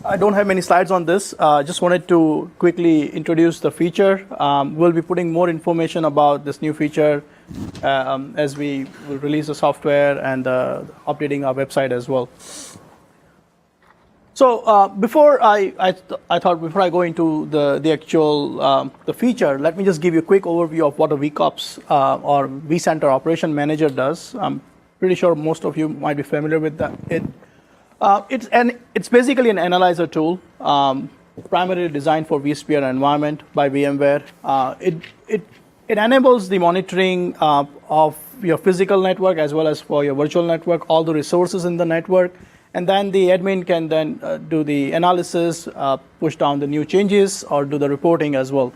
I don't have many slides on this. Just wanted to quickly introduce the feature. We'll be putting more information about this new feature as we will release the software and updating our website as well. So before I go into the actual the feature, let me just give you a quick overview of what a vCOps or vCenter Operation Manager does. I'm pretty sure most of you might be familiar with that. It's basically an analyzer tool, primarily designed for vSphere environment by VMware. It enables the monitoring of your physical network as well as for your virtual network, all the resources in the network, and then the admin can then do the analysis, push down the new changes, or do the reporting as well.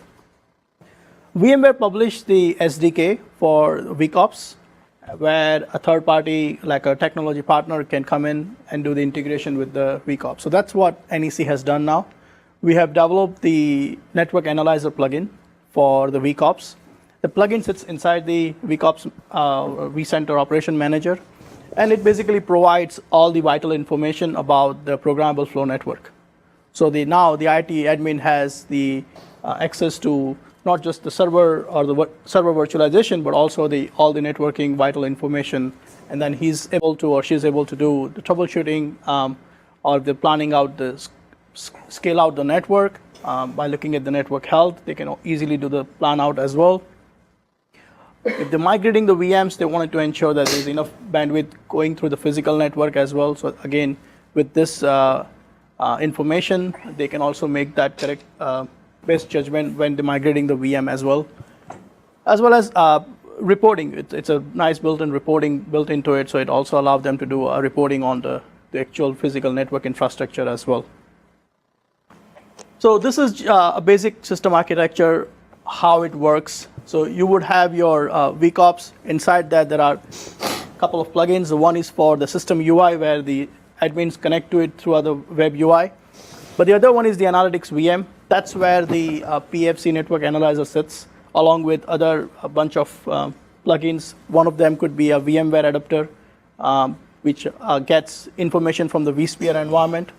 VMware published the SDK for vCOps, where a third party, like a technology partner, can come in and do the integration with the vCOps. So that's what NEC has done now. We have developed the Network Analyzer plugin for the vCOps. The plugin sits inside the vCOps vCenter Operation Manager, and it basically provides all the vital information about the programmable flow network. So now the IT admin has the access to not just the server or the server virtualization, but also all the networking vital information. And then he's able to, or she's able to do the troubleshooting or the planning out, scale out the network by looking at the network health. They can easily do the plan out as well. If they're migrating the VMs, they wanted to ensure that there's enough bandwidth going through the physical network as well. So again, with this information, they can also make that correct best judgment when they're migrating the VM as well as reporting. It's a nice built-in reporting built into it, so it also allows them to do reporting on the actual physical network infrastructure as well. So this is a basic system architecture, how it works. So you would have your vCOps. Inside that, there are a couple of plugins. The one is for the system UI, where the admins connect to it through other web UI. But the other one is the analytics VM. That's where the PFC network analyzer sits, along with a bunch of plugins. One of them could be a VMware adapter, which gets information from the vSphere environment.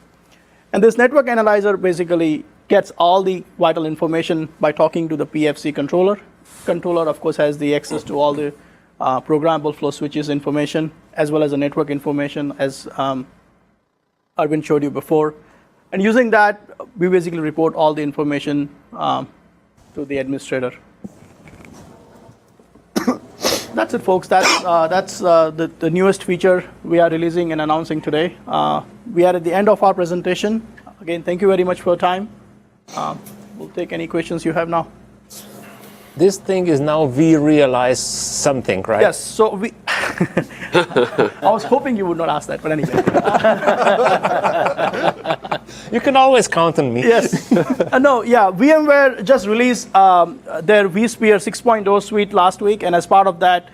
And this network analyzer basically gets all the vital information by talking to the PFC controller. Controller, of course, has the access to all the programmable flow switches information, as well as the network information, as Arvind showed you before. And using that, we basically report all the information to the administrator. That's it, folks. That's the newest feature we are releasing and announcing today. We are at the end of our presentation. Again, thank you very much for your time. We'll take any questions you have now. This thing is now vRealize something, right? Yes. So we. I was hoping you would not ask that, but anyway. You can always count on me. Yes. No, yeah. VMware just released their vSphere 6.0 suite last week, and as part of that,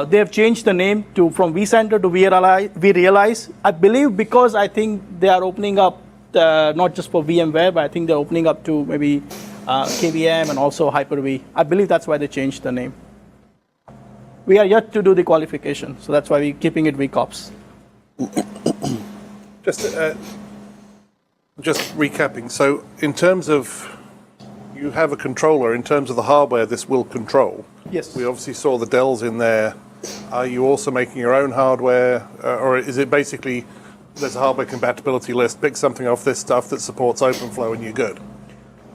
they have changed the name from vCenter to vRealize. I believe because I think they are opening up not just for VMware, but I think they're opening up to maybe KVM and also Hyper-V. I believe that's why they changed the name. We are yet to do the qualification, so that's why we're keeping it vCOps. Just recapping, so in terms of, you have a controller, in terms of the hardware this will control. Yes. We obviously saw the Dells in there. Are you also making your own hardware, or is it basically, there's a hardware compatibility list, pick something off this stuff that supports OpenFlow and you're good?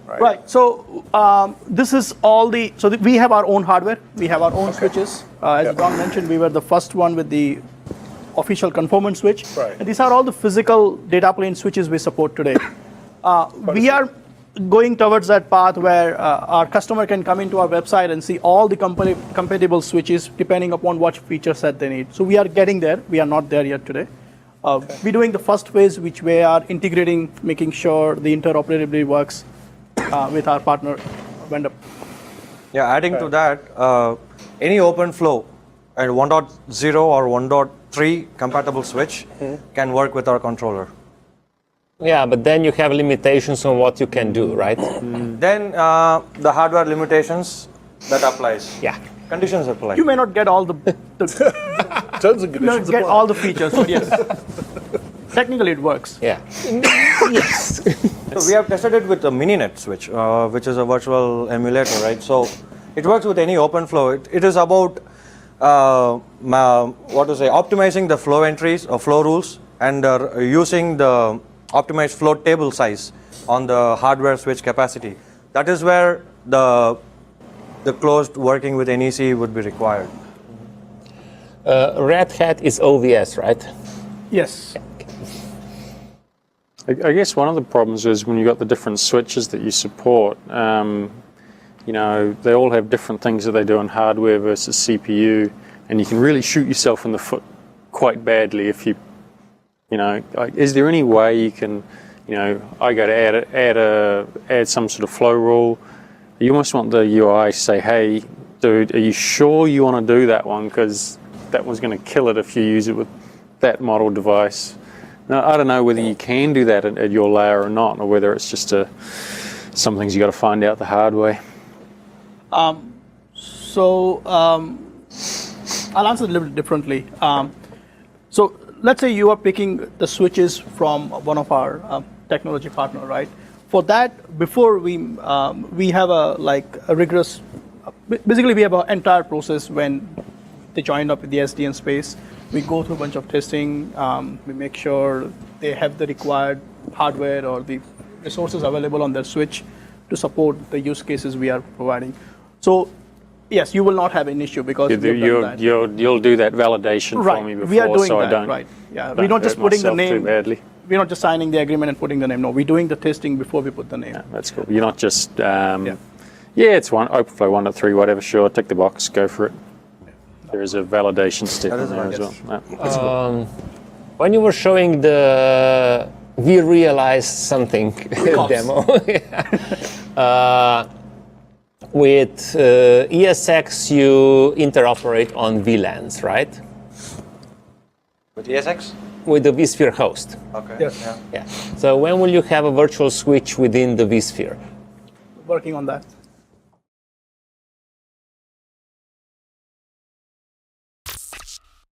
Right. So this is all the. So we have our own hardware. We have our own switches. As John mentioned, we were the first one with the official conformance switch. Right. And these are all the physical data plane switches we support today. We are going towards that path where our customer can come into our website and see all the compatible switches depending upon what feature set they need. So we are getting there. We are not there yet today. We're doing the first phase, which we are integrating, making sure the interoperability works with our partner vendor. Yeah, adding to that, any OpenFlow and 1.0 or 1.3 compatible switch can work with our controller. Yeah, but then you have limitations on what you can do, right? Then the hardware limitations, that applies. Yeah. Conditions apply. You may not get all the Terms and conditions get apply. all the features, but yes, technically it works. Yeah. Yes. So we have tested it with a Mininet switch, which is a virtual emulator, right? So it works with any OpenFlow. It is about optimizing the flow entries or flow rules and using the optimized flow table size on the hardware switch capacity. That is where the closed working with NEC would be required. Red Hat is OVS, right? Yes. I guess one of the problems is when you've got the different switches that you support, you know, they all have different things that they do on hardware versus CPU, and you can really shoot yourself in the foot quite badly if you know, is there any way you can, you know, I go to add some sort of flow rule. You almost want the UI to say, hey, dude, are you sure you want to do that one? Because that one's going to kill it if you use it with that model device. Now, I don't know whether you can do that at your layer or not, or whether it's just some things you got to find out the hard way. So I'll answer it a little bit differently. So let's say you are picking the switches from one of our technology partner, right? For that, before we have a rigorous, basically we have an entire process when they join up with the SDN space. We go through a bunch of testing. We make sure they have the required hardware or the resources available on their switch to support the use cases we are providing. So yes, you will not have an issue because you'll do that validation right. for me before, we are doing so that, I don't. Right. Yeah. We're not just putting the name. Too badly. We're not just signing the agreement and putting the name. No, we're doing the testing before we put the name. Yeah, that's cool. You're not just it's OpenFlow 1.3, whatever. Sure, tick the box, go for it. There is a validation step in there as well. Yeah. When you were showing the we realized something demo with ESX, you interoperate on VLANs, right? With ESX? With the vSphere host. Okay. Yes. Yeah. So when will you have a virtual switch within the vSphere? Working on that.